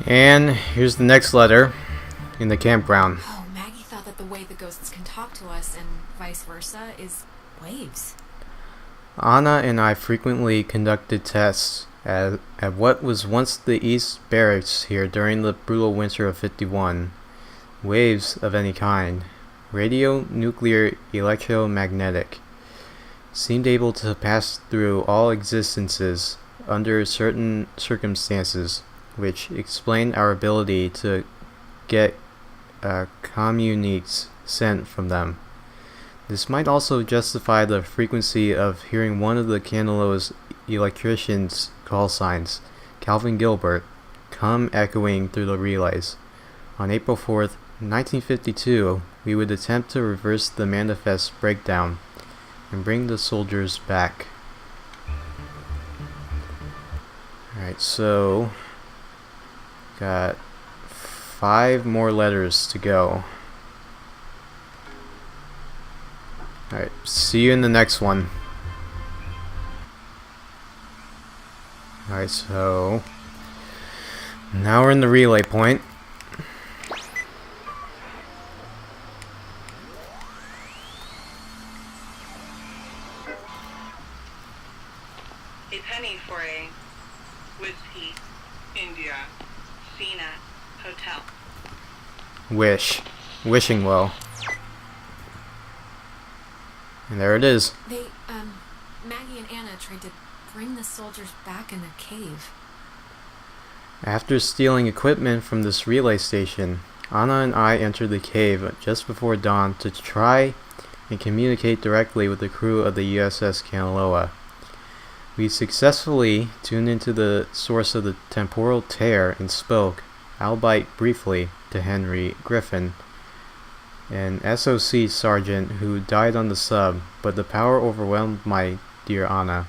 And here's the next letter in the campground. Oh, Maggie thought that the way the ghosts can talk to us and vice versa is waves. Anna and I frequently conducted tests at what was once the East Barracks here during the brutal winter of '51. Waves of any kind, radio, nuclear, electromagnetic, seemed able to pass through all existences under certain circumstances, which explained our ability to get communiques sent from them. This might also justify the frequency of hearing one of the Candelo's electrician's call signs, Calvin Gilbert, come echoing through the relays. On April 4th, 1952, we would attempt to reverse the manifest breakdown and bring the soldiers back. Alright, so got 5 more letters to go. Alright, see you in the next one. Alright, so now we're in the relay point. A penny for a whiskey, India, Cena, hotel. Wishing well. And there it is. Maggie and Anna tried to bring the soldiers back in the cave. After stealing equipment from this relay station, Anna and I entered the cave just before dawn to try and communicate directly with the crew of the USS Kanaloa. We successfully tuned into the source of the temporal tear and spoke, albeit briefly, to Henry Griffin, an SOC sergeant who died on the sub, but the power overwhelmed my dear Anna,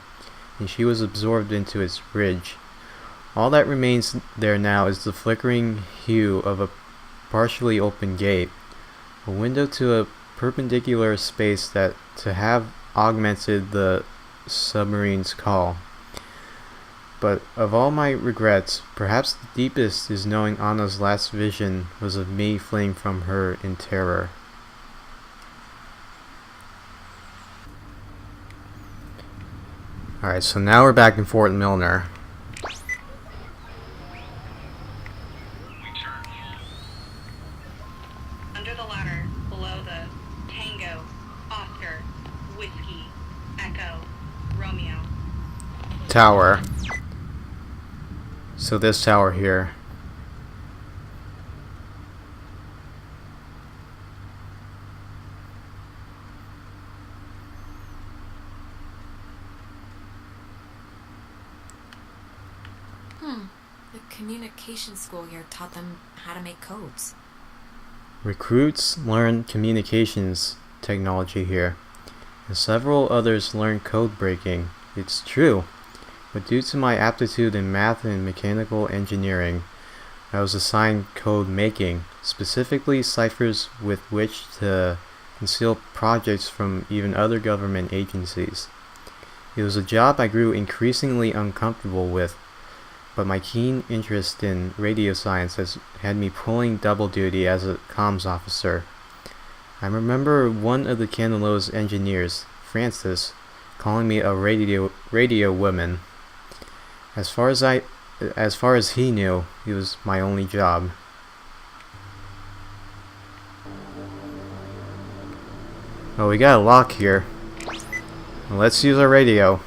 and she was absorbed into its ridge. All that remains there now is the flickering hue of a partially open gate, a window to a perpendicular space that to have augmented the submarine's call. But of all my regrets, perhaps the deepest is knowing Anna's last vision was of me fleeing from her in terror. Alright, so now we're back in Fort Milner. Under the ladder, below the Tango, Oscar, Whiskey, Echo, Romeo. Tower. So this tower here. The communication school here taught them how to make codes. Recruits learn communications technology here, and several others learn code breaking. It's true, but due to my aptitude in math and mechanical engineering, I was assigned code making, specifically ciphers with which to conceal projects from even other government agencies. It was a job I grew increasingly uncomfortable with, but my keen interest in radio science has had me pulling double duty as a comms officer. I remember one of the Candelo's engineers, Francis, calling me a radio woman. As far as he knew, it was my only job. Oh, we got a lock here. Well, let's use our radio.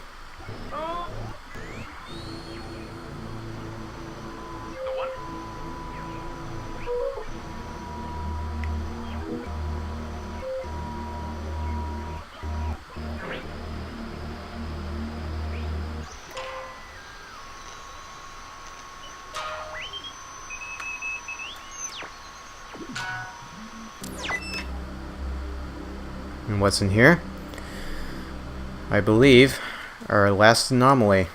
And what's in here? I believe our last anomaly.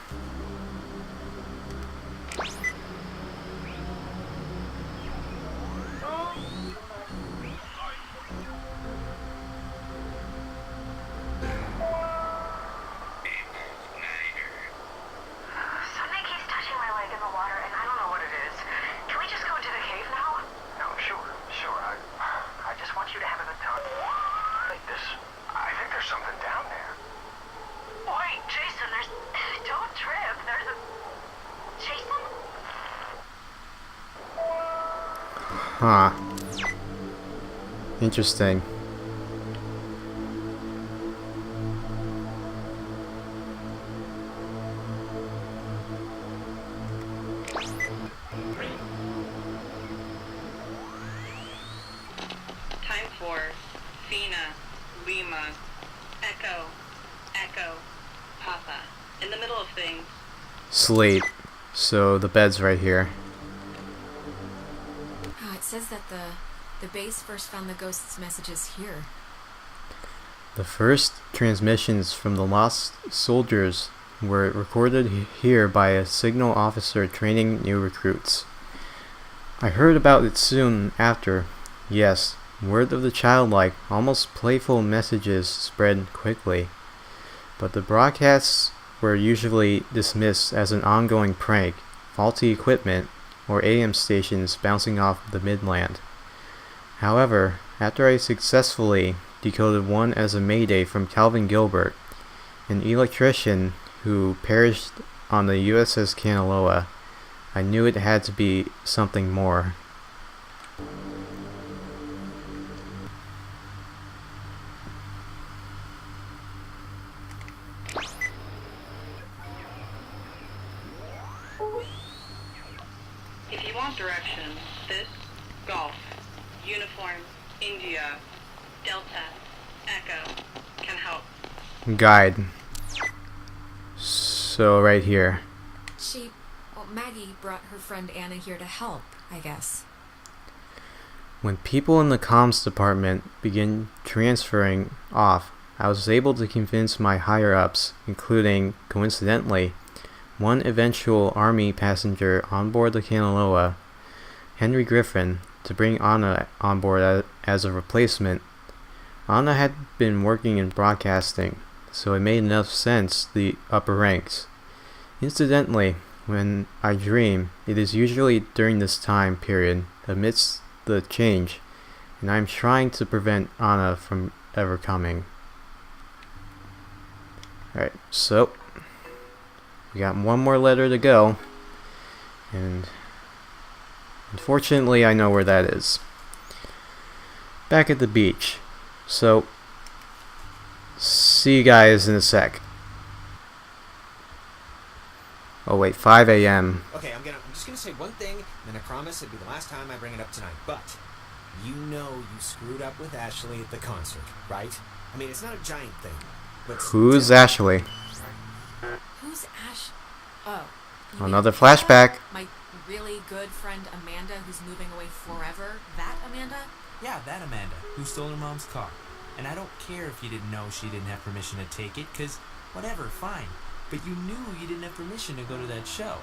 Something keeps touching my leg in the water, and I don't know what it is. Can we Huh. Interesting. Time for Fina, Lima, Echo, Echo, Papa. In the middle of things. Slate. So the bed's right here. Oh, it says that the base first found the ghost's messages here. The first transmissions from the lost soldiers were recorded here by a signal officer training new recruits. I heard about it soon after. Yes, word of the childlike, almost playful messages spread quickly. But the broadcasts were usually dismissed as an ongoing prank, faulty equipment, or AM stations bouncing off the midland. However, after I successfully decoded one as a mayday from Calvin Gilbert, an electrician who perished on the USS Kanaloa, I knew it had to be something more. If you want directions, this, Golf, Uniform, India, Delta, Echo, can help. Guide. So right here. Maggie brought her friend Anna here to help, I guess. When people in the comms department began transferring off, I was able to convince my higher-ups, including, coincidentally, one eventual Army passenger on board the Kanaloa, Henry Griffin, to bring Anna on board as a replacement. Anna had been working in broadcasting, so it made enough sense the upper ranks. Incidentally, when I dream, it is usually during this time period, amidst the change, and I am trying to prevent Anna from ever coming. Alright, so we got one more letter to go, and unfortunately I know where that is. Back at the beach. So, see you guys in a sec. Oh wait, 5 a.m. Okay, I'm just gonna say one thing, and then I promise it'll be the last time I bring it up tonight. But you know you screwed up with Ashley at the concert, right? I mean, it's not a giant thing, but Who's Ashley? Who's Ash? Oh. you mean Another Amanda? flashback. My really good friend Amanda, who's moving away forever. That Amanda? Yeah, that Amanda, who stole her mom's car. And I don't care if you didn't know she didn't have permission to take it, cause whatever, fine. But you knew you didn't have permission to go to that show.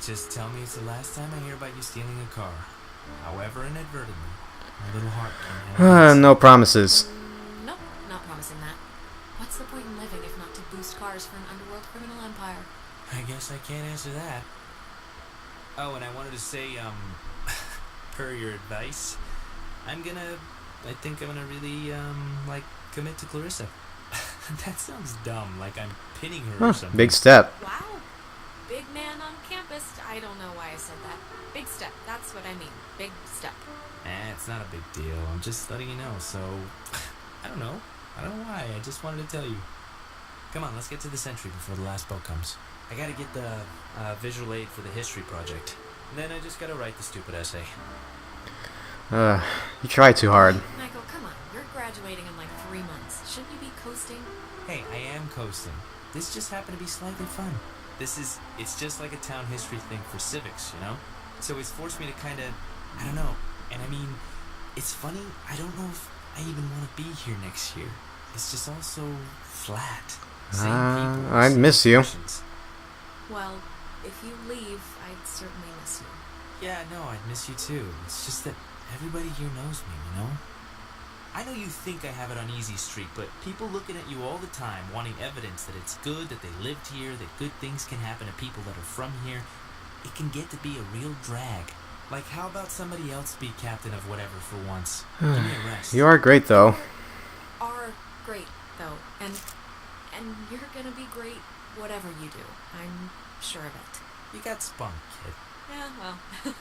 Just tell me it's the last time I hear about you stealing a car. However inadvertently, my little heart can have No promises. Nope, not promising that. What's the point in living if not to boost cars for an underworld criminal empire? I guess I can't answer that. Oh, and I wanted to say, per your advice, I think I'm gonna really, commit to Clarissa. That sounds dumb, like I'm pinning her or something. Big step. Wow. Big man on campus. I don't know why I said that. Big step. That's what I mean. Big step. It's not a big deal. I'm just letting you know, so... I don't know. I don't know why. I just wanted to tell you. Come on, let's get to the Sentry before the last boat comes. I gotta get the visual aid for the history project. And then I just gotta write the stupid essay. You try too hard. Michael, come on. You're graduating in like 3 months. Shouldn't you be coasting? Hey, I am coasting. This just happened to be slightly fun. It's just like a town history thing for civics, you know? So it's forced me to kind of, I don't know. And I mean, it's funny, I don't know if I even want to be here next year. It's just all so flat. Same people, I'd same miss you. discussions. Well, if you leave, I'd certainly miss you. Yeah, no, I'd miss you too. It's just that everybody here knows me, you know? I know you think I have it on easy street, but people looking at you all the time, wanting evidence that it's good, that they lived here, that good things can happen to people that are from here, it can get to be a real drag. Like, how about somebody else be captain of whatever for once? Give me a rest. You are great, though. Are great, though. And you're gonna be great whatever you do. I'm sure of it. You got spunk, kid. Yeah, well.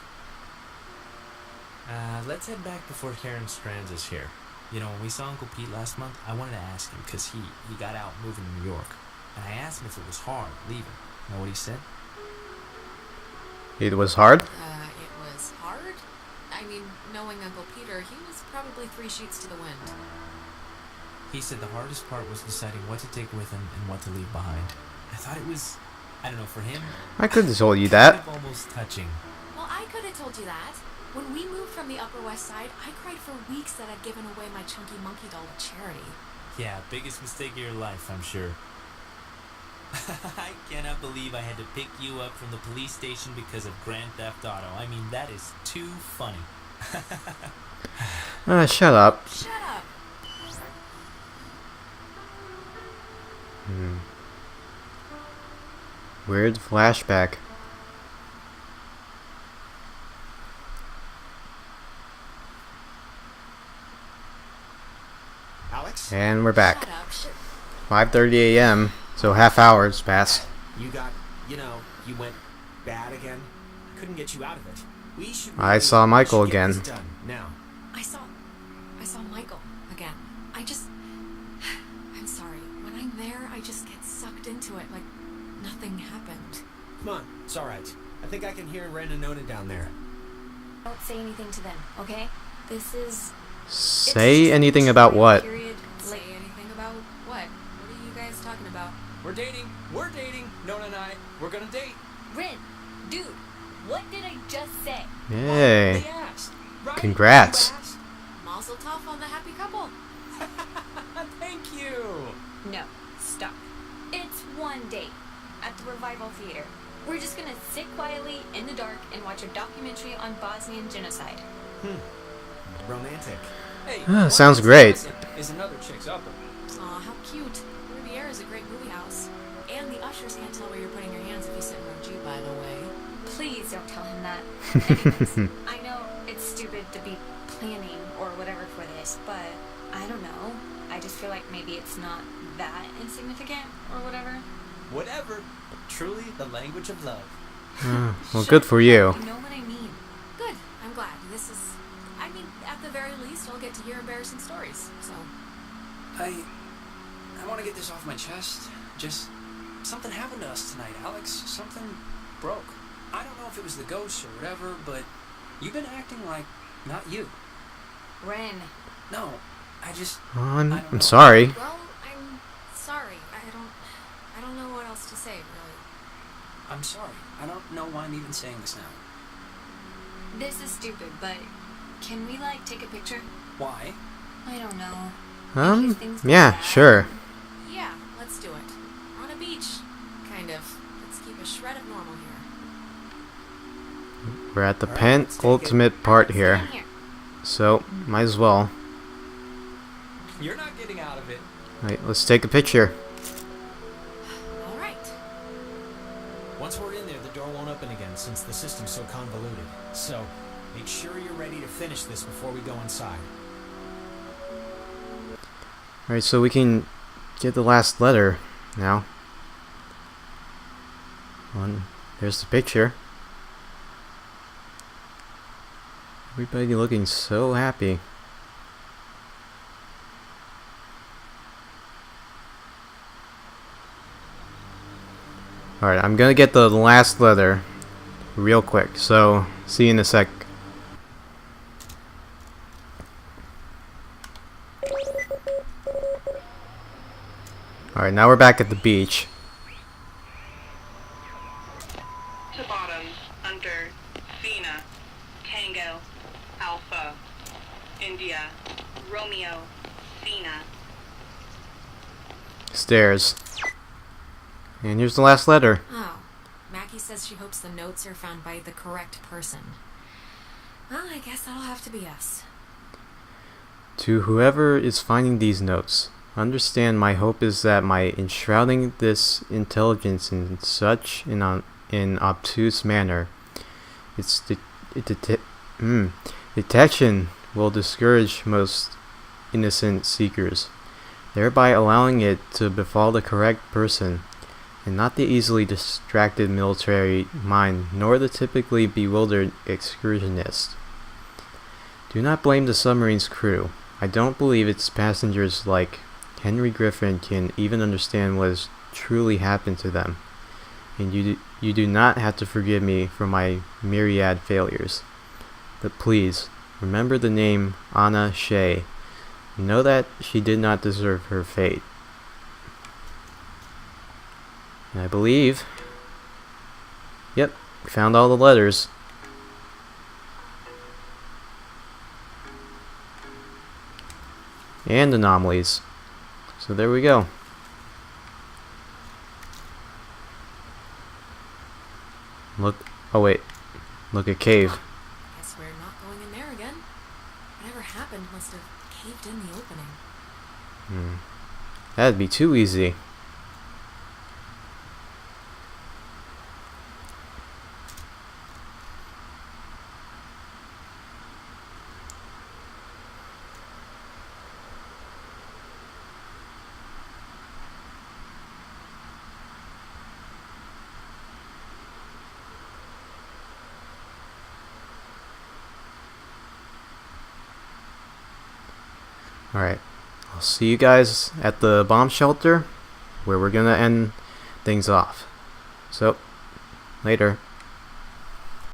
Let's head back before Karen strands us here. You know, when we saw Uncle Pete last month, I wanted to ask him, because he got out moving to New York. And I asked him if it was hard leaving. You know what he said? It was hard? It was hard? I mean, knowing Uncle Peter, he was probably 3 sheets to the wind. He said the hardest part was deciding what to take with him and what to leave behind. I thought it was, I don't know, for him, I could have told you kind that. of almost touching. Well, I could have told you that. When we moved from the Upper West Side, I cried for weeks that I'd given away my chunky monkey doll to charity. Yeah, biggest mistake of your life, I'm sure. I cannot believe I had to pick you up from the police station because of Grand Theft Auto. I mean, that is too funny. Shut up. Shut up! Weird flashback. Alex? And we're back. Shut up. 5:30 a.m. So half hour's passed. You got, you went bad again? I couldn't get you out of it. We should. I saw Michael we should get again. this done now. I saw Michael again. I'm sorry. When I'm there, I just get sucked into it like nothing happened. Come on, it's all right. I think I can hear Ren and Nona down there. Don't say anything to them, okay? This is Say anything about what? period. Say anything about what? What are you guys talking about? We're dating. Nona and I, we're gonna date. Rin, dude, what did I just say? Hey. They asked, right? Congrats. You asked? Mazel tov on the happy couple. Thank you. No, stop. It's one date at the Revival Theater. We're just gonna sit quietly in the dark and watch a documentary on Bosnian genocide. Romantic. Hey, Sounds one great. present is another chick's upper. Aw, how cute. Riviera is a great movie house. And the ushers can't tell where you're putting your hands if you sit in row G, by the way. Please don't tell him that. Anyways, I know it's stupid to be planning or whatever for this, but I don't know. I just feel like maybe it's not that insignificant or whatever. Whatever. Truly the language of love. Well, good for you. You know what I mean? Good. I'm glad. I mean, at the very least, I'll get to hear embarrassing stories. So, I want to get this off my chest. Just something happened to us tonight, Alex. Something broke. I don't know if it was the ghost or whatever, but you've been acting like not you. Ren, No, I I'm sorry. well, I'm sorry. I don't know what else to say, really. I'm sorry. I don't know why I'm even saying this now. this is stupid, but can we, take a picture? Why? I don't know. Yeah, sure. Yeah, let's do it. We're on a beach. Kind of. Let's keep a shred of normal here. We're at the All right, let's take penultimate part Stand here. here. So, might as well. You're not getting out of it. Alright, let's take a picture. All right. Once we're in there, the door won't open again since the system's so convoluted. So, make sure you're ready to finish this before we go inside. Alright, so we can get the last letter now. There's the picture. Everybody looking so happy. Alright, I'm gonna get the last letter real quick, so see you in a sec. Alright, now we're back at the beach. To bottom, under, Fina, Tango, Alpha, India, Romeo, Fina. Stairs. And here's the last letter. Oh, Mackie says she hopes the notes are found by the correct person. Well, I guess that'll have to be us. To whoever is finding these notes, understand my hope is that my enshrouding this intelligence in such an obtuse manner, detection will discourage most innocent seekers, thereby allowing it to befall the correct person, and not the easily distracted military mind, nor the typically bewildered excursionist. Do not blame the submarine's crew. I don't believe its passengers like Henry Griffin can even understand what has truly happened to them. And you do not have to forgive me for my myriad failures. But please, remember the name Anna Shea. Know that she did not deserve her fate. And I believe... Yep, found all the letters. And anomalies. So there we go. Look, oh wait, look at cave. Guess we're not going in there again. Whatever happened must have caved in the opening. That'd be too easy. Alright, I'll see you guys at the bomb shelter, where we're gonna end things off. So, later.